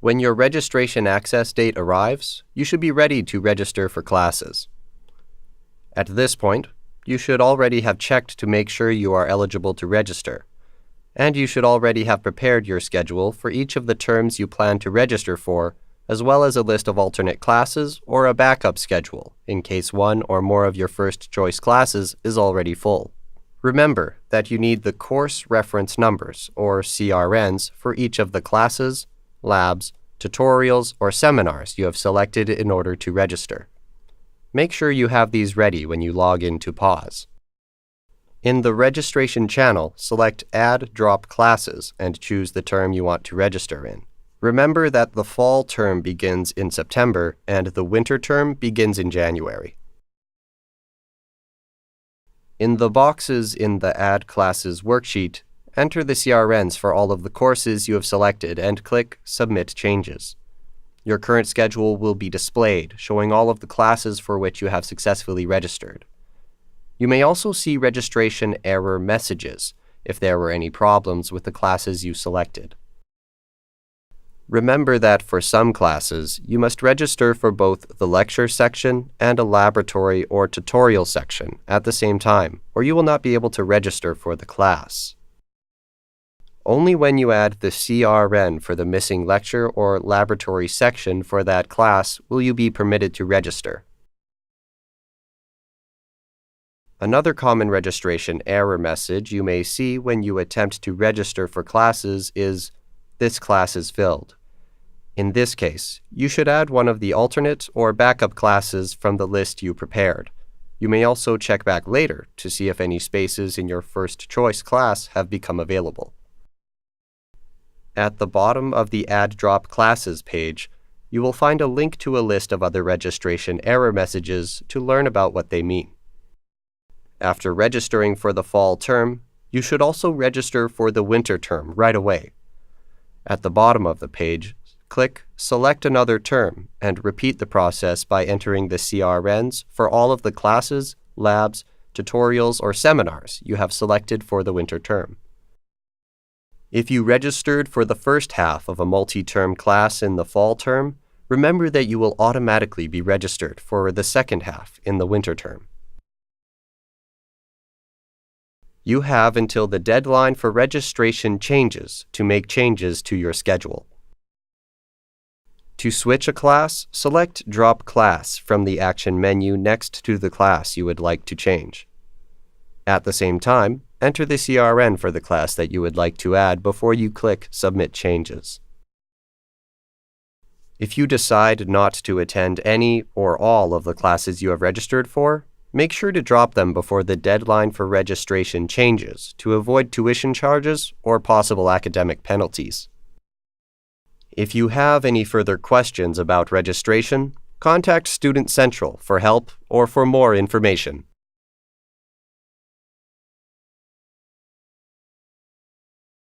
When your registration access date arrives, you should be ready to register for classes. At this point, you should already have checked to make sure you are eligible to register, and you should already have prepared your schedule for each of the terms you plan to register for, as well as a list of alternate classes or a backup schedule in case one or more of your first choice classes is already full. Remember that you need the course reference numbers, or CRNs, for each of the classes, labs, tutorials, or seminars you have selected in order to register. Make sure you have these ready when you log into PAWS. In the registration channel, select Add Drop Classes and choose the term you want to register in. Remember that the fall term begins in September and the winter term begins in January. In the boxes in the Add Classes worksheet, enter the CRNs for all of the courses you have selected and click Submit Changes. Your current schedule will be displayed, showing all of the classes for which you have successfully registered. You may also see registration error messages if there were any problems with the classes you selected. Remember that for some classes, you must register for both the lecture section and a laboratory or tutorial section at the same time, or you will not be able to register for the class. Only when you add the CRN for the missing lecture or laboratory section for that class will you be permitted to register. Another common registration error message you may see when you attempt to register for classes is, "This class is filled." In this case, you should add one of the alternate or backup classes from the list you prepared. You may also check back later to see if any spaces in your first choice class have become available. At the bottom of the Add Drop Classes page, you will find a link to a list of other registration error messages to learn about what they mean. After registering for the fall term, you should also register for the winter term right away. At the bottom of the page, click Select Another Term and repeat the process by entering the CRNs for all of the classes, labs, tutorials, or seminars you have selected for the winter term. If you registered for the first half of a multi-term class in the fall term, remember that you will automatically be registered for the second half in the winter term. You have until the deadline for registration changes to make changes to your schedule. To switch a class, select Drop Class from the action menu next to the class you would like to change. At the same time, enter the CRN for the class that you would like to add before you click Submit Changes. If you decide not to attend any or all of the classes you have registered for, make sure to drop them before the deadline for registration changes to avoid tuition charges or possible academic penalties. If you have any further questions about registration, contact Student Central for help or for more information.